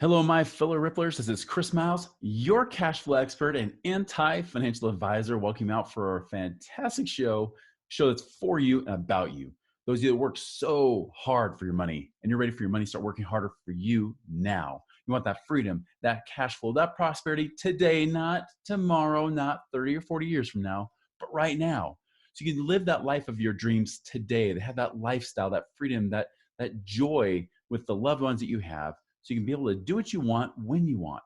Hello, my fellow Ripplers. This is Chris Miles, your cash flow expert and anti-financial advisor. Welcome out for our fantastic show that's for you and about you. Those of you that work so hard for your money and you're ready for your money to start working harder for you now. You want that freedom, that cash flow, that prosperity today, not tomorrow, not 30 or 40 years from now, but right now. So you can live that life of your dreams today, to have that lifestyle, that freedom, that joy with the loved ones that you have, so you can be able to do what you want when you want.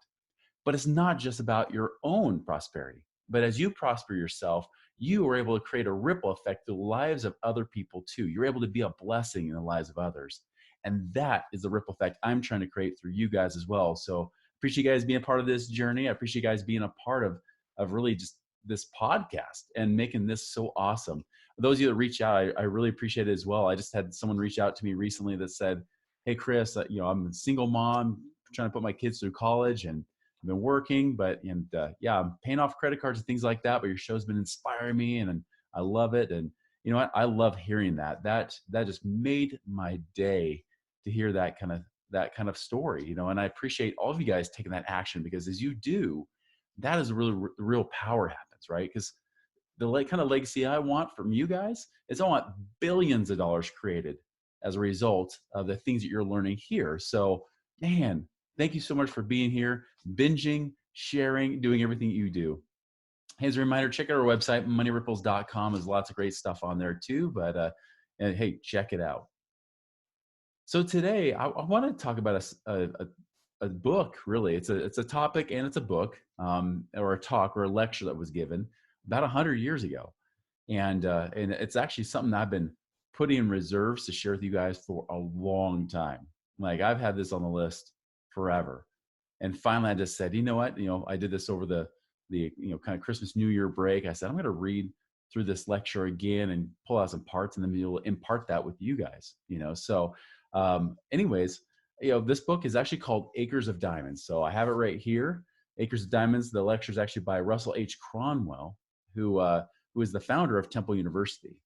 But it's not just about your own prosperity. But as you prosper yourself, you are able to create a ripple effect through the lives of other people too. You're able to be a blessing in the lives of others. And that is the ripple effect I'm trying to create through you guys as well. So appreciate you guys being a part of this journey. I appreciate you guys being a part of really just this podcast and making this so awesome. Those of you that reach out, I really appreciate it as well. I just had someone reach out to me recently that said, hey, Chris, I'm a single mom trying to put my kids through college and I've been working, yeah, I'm paying off credit cards and things like that. But your show's been inspiring me and I love it. And you know what? I love hearing that. That just made my day to hear that kind of story, and I appreciate all of you guys taking that action, because as you do, that is really the real power happens, right? Because the kind of legacy I want from you guys is I want billions of dollars created as a result of the things that you're learning here. So, man, thank you so much for being here, binging, sharing, doing everything you do. Hey, as a reminder, check out our website, moneyripples.com. There's lots of great stuff on there too, but and hey, check it out. So today, I want to talk about a book. Really, it's a topic and it's a book, or a talk or a lecture that was given about 100 years ago, and it's actually something that I've been putting in reserves to share with you guys for a long time. Like, I've had this on the list forever, and finally I just said, you know what? I did this over the kind of Christmas New Year break. I said I'm going to read through this lecture again and pull out some parts, and then we'll impart that with you guys. So anyways, this book is actually called Acres of Diamonds. So I have it right here. Acres of Diamonds. The lecture is actually by Russell Conwell, who is the founder of Temple University.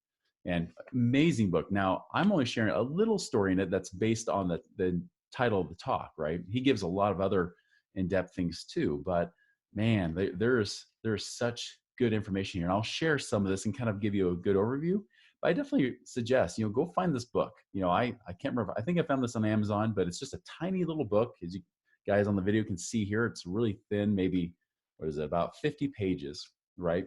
And amazing book. Now, I'm only sharing a little story in it that's based on the title of the talk, right? He gives a lot of other in-depth things too, but man, there's such good information here. And I'll share some of this and kind of give you a good overview. But I definitely suggest, go find this book. I can't remember. I think I found this on Amazon, but it's just a tiny little book. As you guys on the video can see here, it's really thin, maybe, what is it, about 50 pages, right?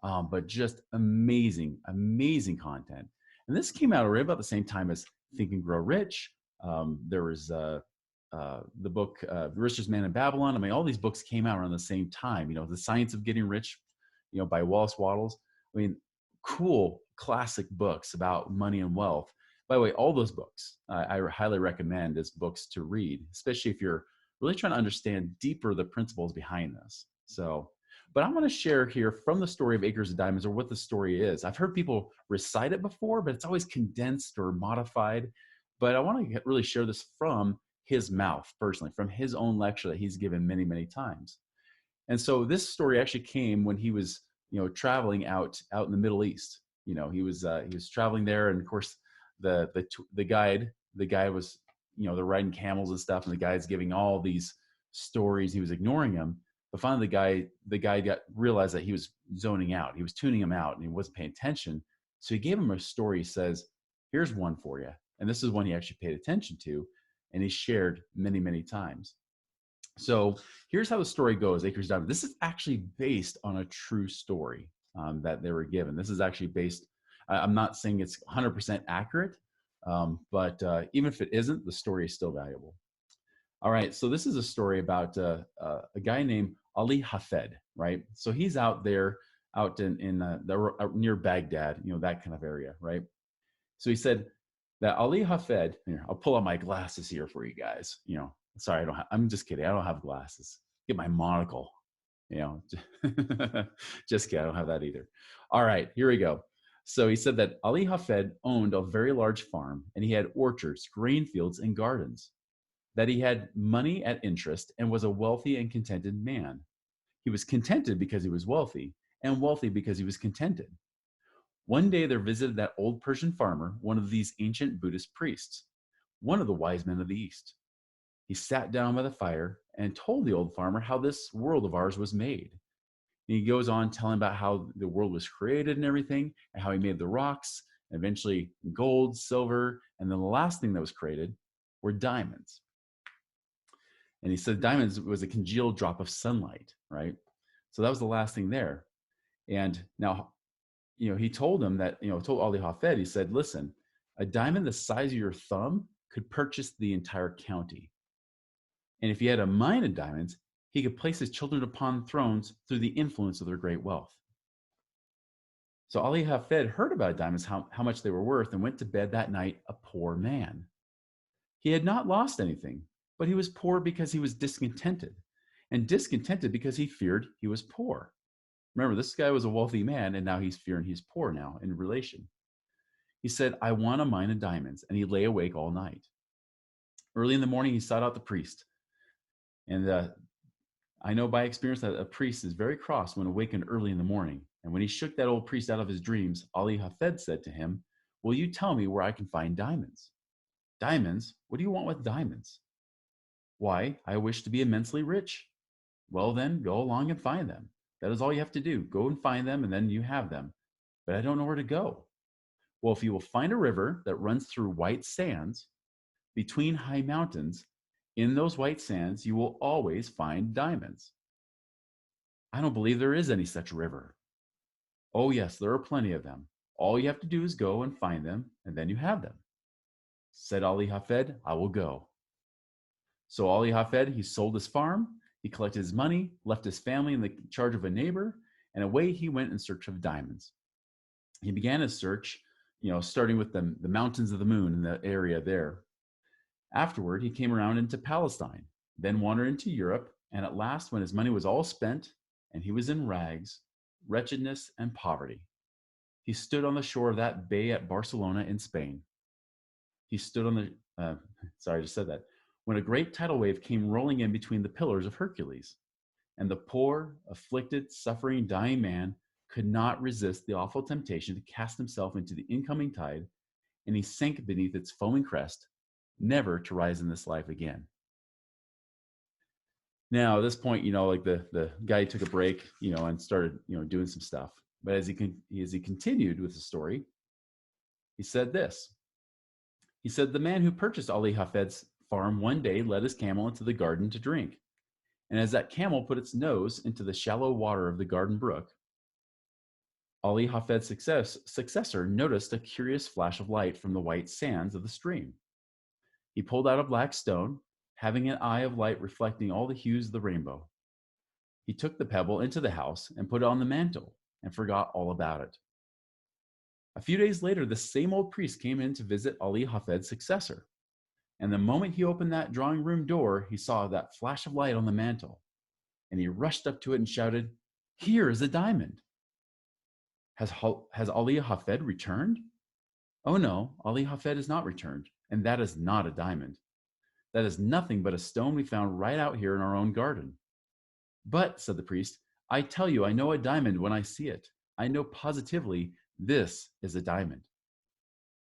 But just amazing, amazing content. And this came out right about the same time as Think and Grow Rich. There was the book Richest Man in Babylon. I mean, all these books came out around the same time. The Science of Getting Rich, by Wallace Wattles. I mean, cool classic books about money and wealth. By the way, all those books I highly recommend as books to read, especially if you're really trying to understand deeper the principles behind this. But I'm going to share here from the story of Acres of Diamonds, or what the story is. I've heard people recite it before, but it's always condensed or modified. But I want to really share this from his mouth personally, from his own lecture that he's given many, many times. And so this story actually came when he was, traveling out in the Middle East. He was traveling there, and of course the guide was, they're riding camels and stuff, and the guide's giving all these stories. He was ignoring him. But finally, the guy realized that he was zoning out. He was tuning him out, and he wasn't paying attention. So he gave him a story. He says, "Here's one for you." And this is one he actually paid attention to, and he shared many, many times. So here's how the story goes. Acres of Diamonds. This is actually based on a true story that they were given. This is actually based. I'm not saying it's 100% accurate, but even if it isn't, the story is still valuable. All right, so this is a story about a guy named Ali Hafed, right? So he's out there, out out near Baghdad, that kind of area, right? So he said that Ali Hafed, here, I'll pull out my glasses here for you guys. Sorry, I'm just kidding. I don't have glasses. Get my monocle, just kidding. I don't have that either. All right, here we go. So he said that Ali Hafed owned a very large farm, and he had orchards, grain fields, and gardens. That he had money at interest and was a wealthy and contented man. He was contented because he was wealthy, and wealthy because he was contented. One day there visited that old Persian farmer one of these ancient Buddhist priests, one of the wise men of the East. He sat down by the fire and told the old farmer how this world of ours was made. And he goes on telling about how the world was created and everything, and how he made the rocks, and eventually gold, silver, and then the last thing that was created were diamonds. And he said diamonds was a congealed drop of sunlight, right? So that was the last thing there. And now, he told him that, told Ali Hafed, he said, listen, a diamond the size of your thumb could purchase the entire county. And if he had a mine of diamonds, he could place his children upon thrones through the influence of their great wealth. So Ali Hafed heard about diamonds, how much they were worth, and went to bed that night a poor man. He had not lost anything, but he was poor because he was discontented, and discontented because he feared he was poor. Remember, this guy was a wealthy man, and now he's fearing he's poor now in relation. He said, I want a mine of diamonds, and he lay awake all night. Early in the morning, he sought out the priest. And I know by experience that a priest is very cross when awakened early in the morning. And when he shook that old priest out of his dreams, Ali Hafed said to him, will you tell me where I can find diamonds? Diamonds? What do you want with diamonds? Why, I wish to be immensely rich. Well, then go along and find them. That is all you have to do. Go and find them, and then you have them. But I don't know where to go. Well, if you will find a river that runs through white sands between high mountains, in those white sands, you will always find diamonds. I don't believe there is any such river. Oh, yes, there are plenty of them. All you have to do is go and find them, and then you have them. Said Ali Hafed, I will go. So Ali Hafed, he sold his farm, he collected his money, left his family in the charge of a neighbor, and away he went in search of diamonds. He began his search, starting with the mountains of the moon in the area there. Afterward, he came around into Palestine, then wandered into Europe, and at last, when his money was all spent and he was in rags, wretchedness, and poverty, he stood on the shore of that bay at Barcelona in Spain. He stood on the, sorry, I just said that, when a great tidal wave came rolling in between the pillars of Hercules, and the poor, afflicted, suffering, dying man could not resist the awful temptation to cast himself into the incoming tide, and he sank beneath its foaming crest, never to rise in this life again. Now, at this point, like the guy took a break, and started, doing some stuff. But as he continued with the story, he said this. He said, the man who purchased Ali Hafed's farm one day led his camel into the garden to drink. And as that camel put its nose into the shallow water of the garden brook, Ali Hafed's successor noticed a curious flash of light from the white sands of the stream. He pulled out a black stone, having an eye of light reflecting all the hues of the rainbow. He took the pebble into the house and put it on the mantle and forgot all about it. A few days later, the same old priest came in to visit Ali Hafed's successor. And the moment he opened that drawing room door, he saw that flash of light on the mantle. And he rushed up to it and shouted, here is a diamond. Has Ali Hafed returned? Oh no, Ali Hafed is not returned. And that is not a diamond. That is nothing but a stone we found right out here in our own garden. But, said the priest, I tell you, I know a diamond when I see it. I know positively this is a diamond.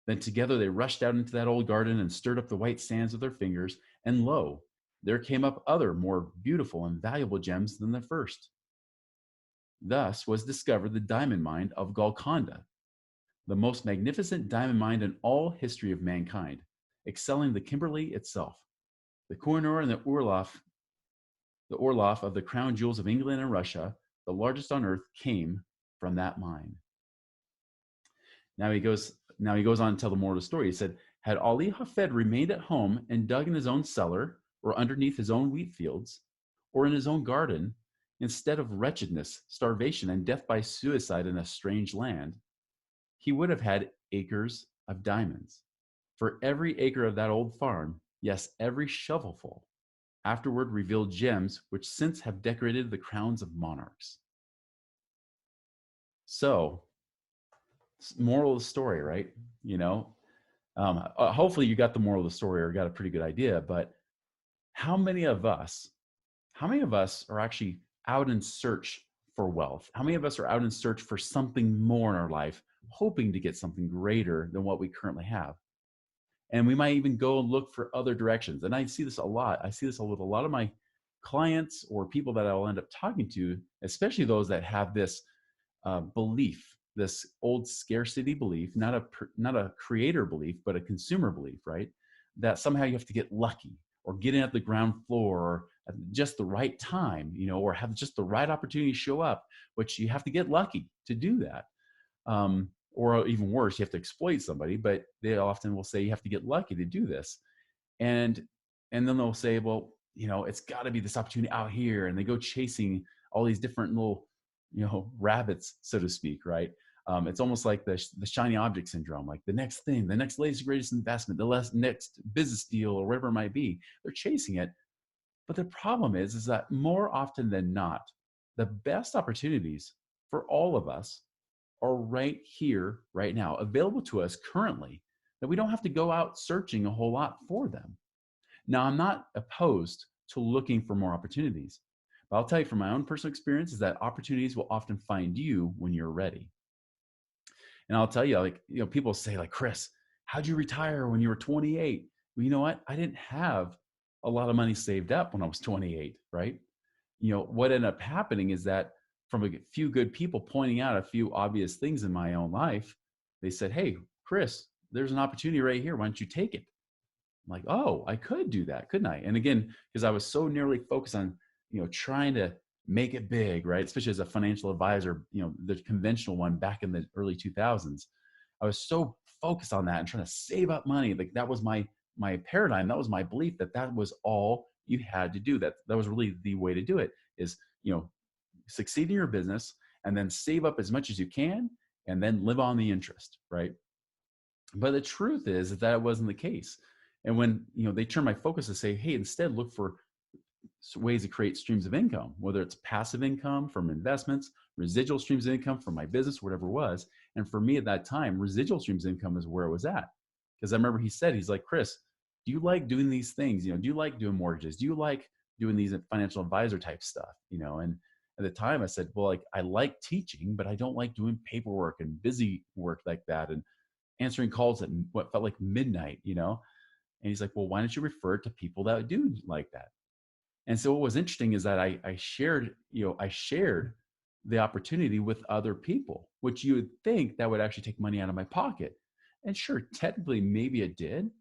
Then together they rushed out into that old garden and stirred up the white sands with their fingers, and lo, there came up other more beautiful and valuable gems than the first. Thus was discovered the diamond mine of Golconda, the most magnificent diamond mine in all history of mankind, excelling the Kimberley itself. The Koh-i-Noor and the Orloff of the crown jewels of England and Russia, the largest on earth, came from that mine. Now he goes on to tell the moral of the story. He said, had Ali Hafed remained at home and dug in his own cellar or underneath his own wheat fields or in his own garden, instead of wretchedness, starvation, and death by suicide in a strange land, he would have had acres of diamonds. For every acre of that old farm, yes, every shovelful, afterward revealed gems which since have decorated the crowns of monarchs. So, moral of the story, right? Hopefully you got the moral of the story or got a pretty good idea, but how many of us are actually out in search for wealth? How many of us are out in search for something more in our life, hoping to get something greater than what we currently have? And we might even go and look for other directions. And I see this a lot. I see this with a lot of my clients or people that I'll end up talking to, especially those that have this belief, this old scarcity belief, not a creator belief, but a consumer belief, right? That somehow you have to get lucky or get in at the ground floor or at just the right time, or have just the right opportunity show up, which you have to get lucky to do that. Or even worse, you have to exploit somebody, but they often will say you have to get lucky to do this. And and then they'll say, well, it's got to be this opportunity out here, and they go chasing all these different little, rabbits, so to speak, right? It's almost like the shiny object syndrome, like the next thing, the next latest greatest investment, the next business deal, or whatever it might be. They're chasing it, but the problem is that more often than not, the best opportunities for all of us are right here, right now, available to us currently, that we don't have to go out searching a whole lot for them. Now, I'm not opposed to looking for more opportunities, but I'll tell you from my own personal experience is that opportunities will often find you when you're ready. And I'll tell you, like, people say, like, Chris, how'd you retire when you were 28? Well, you know what? I didn't have a lot of money saved up when I was 28, right? What ended up happening is that from a few good people pointing out a few obvious things in my own life, they said, hey, Chris, there's an opportunity right here. Why don't you take it? I'm like, oh, I could do that, couldn't I? And again, because I was so nearly focused on, trying to make it big, right? Especially as a financial advisor, the conventional one back in the early 2000s. I was so focused on that and trying to save up money. Like that was my paradigm. That was my belief that was all you had to do. That was really the way to do it is, succeed in your business and then save up as much as you can and then live on the interest, right? But the truth is that wasn't the case. And when they turn my focus to say, hey, instead look for ways to create streams of income, whether it's passive income from investments, residual streams of income from my business, whatever it was. And for me at that time, residual streams of income is where it was at. Because I remember he's like, Chris, do you like doing these things? Do you like doing mortgages? Do you like doing these financial advisor type stuff? And at the time I said, well, like I like teaching, but I don't like doing paperwork and busy work like that and answering calls at what felt like midnight. And he's like, well, why don't you refer it to people that do like that? And so what was interesting is that I shared the opportunity with other people, which you would think that would actually take money out of my pocket. And sure, technically, maybe it did.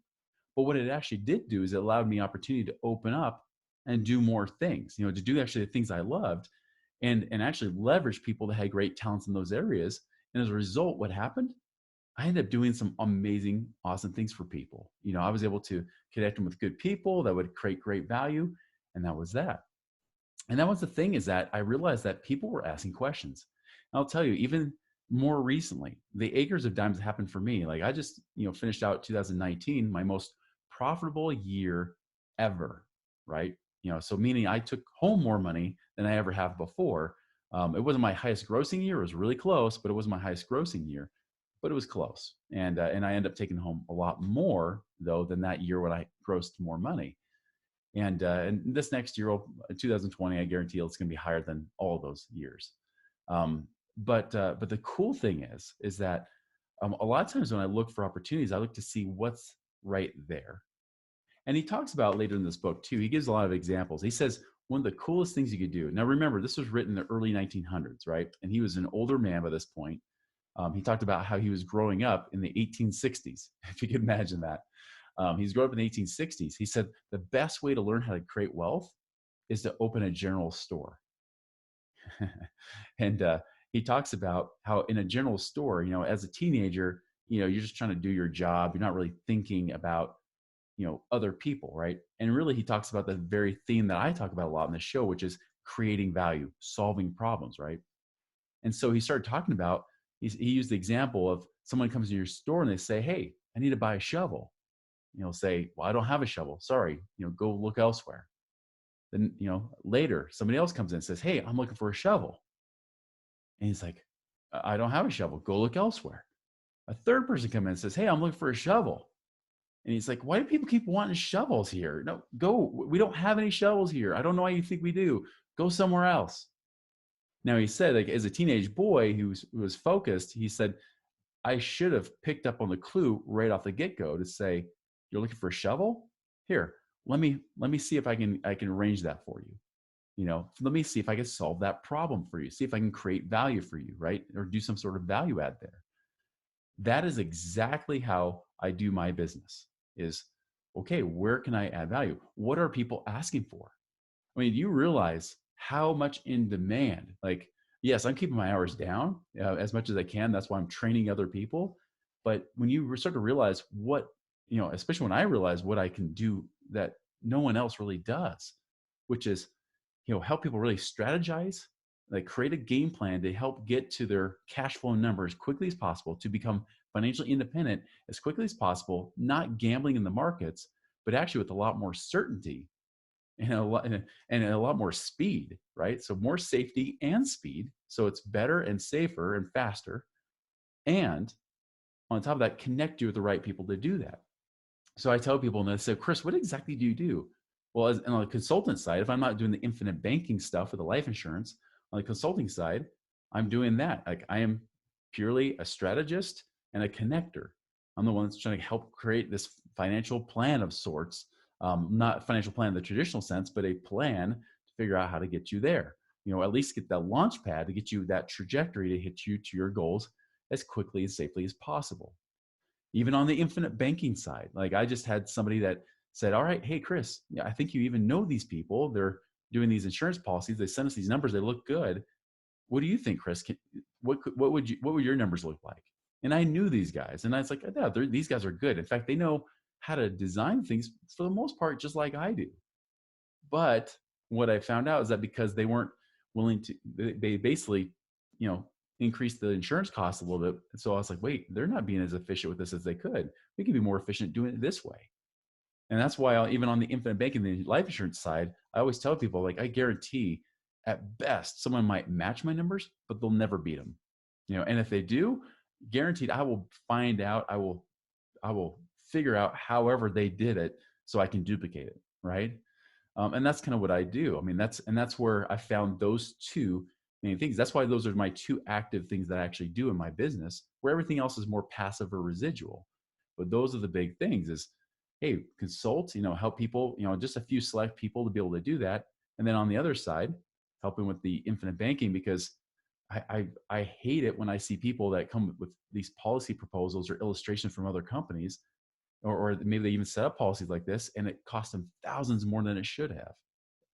But what it actually did do is it allowed me opportunity to open up and do more things, to do actually the things I loved and actually leverage people that had great talents in those areas. And as a result, what happened? I ended up doing some amazing, awesome things for people. I was able to connect them with good people that would create great value. And that was that. And that was the thing is that I realized that people were asking questions. And I'll tell you, even more recently, the acres of dimes happened for me. Like I just, finished out 2019, my most profitable year ever, right? So meaning I took home more money than I ever have before. It wasn't my highest grossing year. It was really close, but it wasn't my highest grossing year, but it was close. And I ended up taking home a lot more though than that year when I grossed more money. And this next year, 2020, I guarantee it's going to be higher than all those years. But the cool thing is that a lot of times when I look for opportunities, I look to see what's right there. And he talks about later in this book too. He gives a lot of examples. He says one of the coolest things you could do. Now remember, this was written in the early 1900s, right? And he was an older man by this point. He talked about how he was growing up in the 1860s, if you can imagine that. He's grown up in the 1860s. He said the best way to learn how to create wealth is to open a general store. And he talks about how in a general store, as a teenager, you're just trying to do your job. You're not really thinking about, other people, right? And really, he talks about the very theme that I talk about a lot in the show, which is creating value, solving problems, right? And so he started talking about, he used the example of someone comes to your store and they say, hey, I need to buy a shovel. Say, well, I don't have a shovel. Sorry, go look elsewhere. Then, later somebody else comes in and says, hey, I'm looking for a shovel. And he's like, I don't have a shovel. Go look elsewhere. A third person comes in and says, hey, I'm looking for a shovel. And he's like, why do people keep wanting shovels here? No, go. We don't have any shovels here. I don't know why you think we do. Go somewhere else. Now, he said, like, as a teenage boy who was focused, he said, I should have picked up on the clue right off the get-go to say, You're looking for a shovel? Here, let me see if I can arrange that for you. Let me see if I can solve that problem for you. See if I can create value for you, right? Or do some sort of value add there. That is exactly how I do my business is, okay, where can I add value? What are people asking for? I mean, you realize how much in demand, like, yes, I'm keeping my hours down as much as I can. That's why I'm training other people. But when you start to realize what, especially when I realize what I can do that no one else really does, which is, help people really strategize, like create a game plan to help get to their cash flow number as quickly as possible to become financially independent as quickly as possible, not gambling in the markets, but actually with a lot more certainty and a lot more speed, right? So more safety and speed. So it's better and safer and faster. And on top of that, connect you with the right people to do that. So I tell people and they say, Chris, what exactly do you do? Well, on the consultant side, if I'm not doing the infinite banking stuff with the life insurance, on the consulting side, I'm doing that. Like I am purely a strategist and a connector. I'm the one that's trying to help create this financial plan of sorts, not financial plan in the traditional sense, but a plan to figure out how to get you there. At least get that launch pad to get you that trajectory to hit you to your goals as quickly and safely as possible. Even on the infinite banking side, like I just had somebody that said, all right, hey, Chris, yeah, I think you even know these people. They're doing these insurance policies. They send us these numbers. They look good. What do you think, Chris? What would your numbers look like? And I knew these guys, and I was like, yeah, these guys are good. In fact, they know how to design things for the most part, just like I do. But what I found out is that because they weren't willing to, they basically, you know, increased the insurance costs a little bit. And so I was like, wait, they're not being as efficient with this as they could. We can be more efficient doing it this way. And that's why even on the infinite banking, the life insurance side, I always tell people, like, I guarantee at best someone might match my numbers, but they'll never beat them. And if they do, guaranteed, I will find out. I will figure out however they did it so I can duplicate it. Right. And that's kind of what I do. I mean, that's where I found those two main things. That's why those are my two active things that I actually do in my business, where everything else is more passive or residual. But those are the big things is, hey, consult, help people, just a few select people to be able to do that. And then on the other side, helping with the infinite banking, because I hate it when I see people that come with these policy proposals or illustrations from other companies, or maybe they even set up policies like this and it costs them thousands more than it should have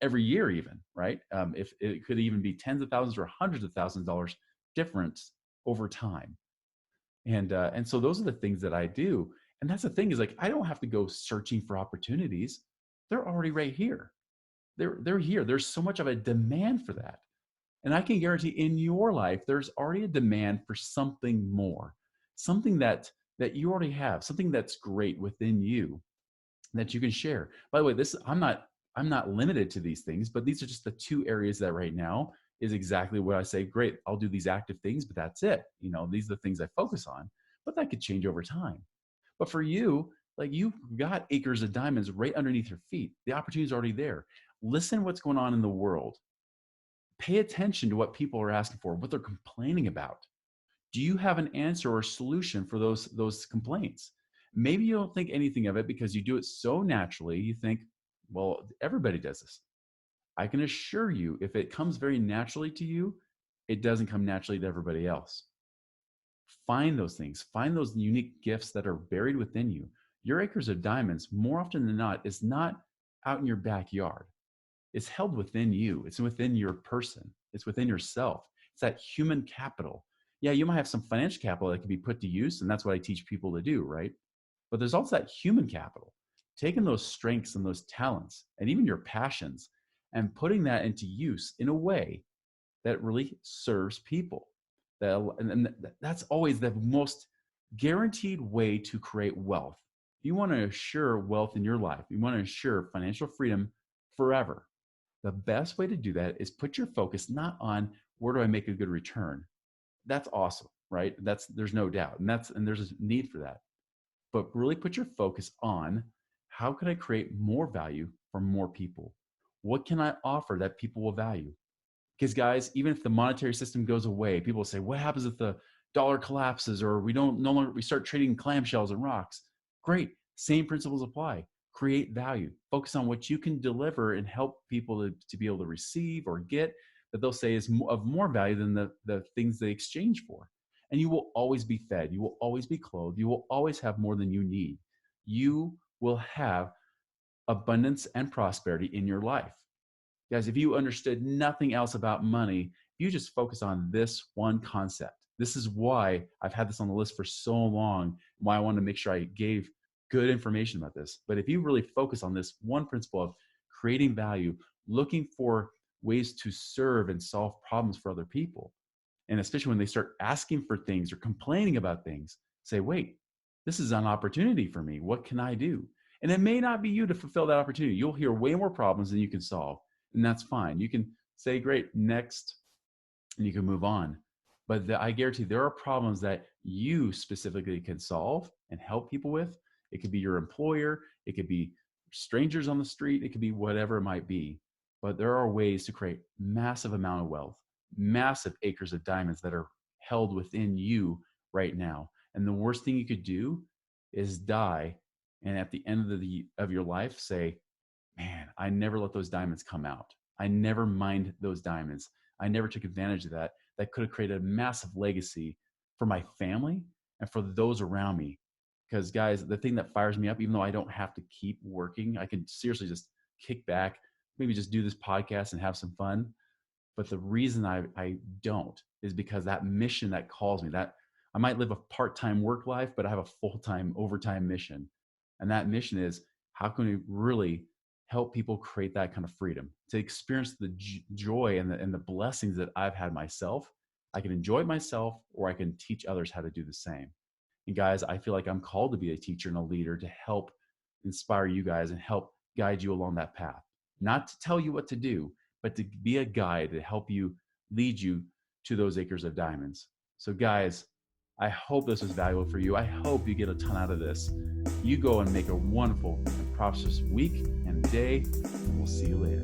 every year, even, right? If it could even be tens of thousands or hundreds of thousands of dollars difference over time. And so those are the things that I do. And that's the thing is, like, I don't have to go searching for opportunities. They're already right here. They're here. There's so much of a demand for that. And I can guarantee in your life, there's already a demand for something more, something that you already have, something that's great within you that you can share. By the way, I'm not limited to these things, but these are just the two areas that right now is exactly what I say. Great, I'll do these active things, but that's it. These are the things I focus on, but that could change over time. But for you, like, you've got acres of diamonds right underneath your feet. The opportunity is already there. Listen what's going on in the world. Pay attention to what people are asking for, what they're complaining about. Do you have an answer or a solution for those complaints? Maybe you don't think anything of it because you do it so naturally. You think, well, everybody does this. I can assure you, if it comes very naturally to you, it doesn't come naturally to everybody else. Find those things, find those unique gifts that are buried within you. Your acres of diamonds, more often than not, is not out in your backyard. It's held within you. It's within your person. It's within yourself. It's that human capital. Yeah, you might have some financial capital that can be put to use, and that's what I teach people to do, right? But there's also that human capital, taking those strengths and those talents and even your passions and putting that into use in a way that really serves people. And that's always the most guaranteed way to create wealth. You want to assure wealth in your life. You want to assure financial freedom forever. The best way to do that is put your focus not on where do I make a good return. That's awesome, right? There's no doubt. And there's a need for that. But really put your focus on how can I create more value for more people? What can I offer that people will value? Because guys, even if the monetary system goes away, people say, what happens if the dollar collapses or we don't no longer we start trading clamshells and rocks? Great. Same principles apply. Create value. Focus on what you can deliver and help people to be able to receive or get that they'll say is of more value than the things they exchange for. And you will always be fed. You will always be clothed. You will always have more than you need. You will have abundance and prosperity in your life. Guys, if you understood nothing else about money, you just focus on this one concept. This is why I've had this on the list for so long, why I wanted to make sure I gave good information about this. But if you really focus on this one principle of creating value, looking for ways to serve and solve problems for other people, and especially when they start asking for things or complaining about things, say, wait, this is an opportunity for me. What can I do? And it may not be you to fulfill that opportunity. You'll hear way more problems than you can solve. And that's fine. You can say, great, next, and you can move on. But I guarantee there are problems that you specifically can solve and help people with. It could be your employer. It could be strangers on the street. It could be whatever it might be. But there are ways to create massive amount of wealth, massive acres of diamonds that are held within you right now. And the worst thing you could do is die. And at the end of your life, say, man, I never let those diamonds come out. I never mined those diamonds. I never took advantage of that. That could have created a massive legacy for my family and for those around me. Because guys, the thing that fires me up, even though I don't have to keep working, I can seriously just kick back, maybe just do this podcast and have some fun. But the reason I don't is because that mission that calls me, that I might live a part-time work life, but I have a full-time overtime mission. And that mission is, how can we really help people create that kind of freedom to experience the joy and the blessings that I've had myself? I can enjoy it myself, or I can teach others how to do the same. And guys, I feel like I'm called to be a teacher and a leader to help inspire you guys and help guide you along that path. Not to tell you what to do, but to be a guide to help you, lead you to those acres of diamonds. So guys, I hope this was valuable for you. I hope you get a ton out of this. You go and make a wonderful and prosperous week and day, and we'll see you later.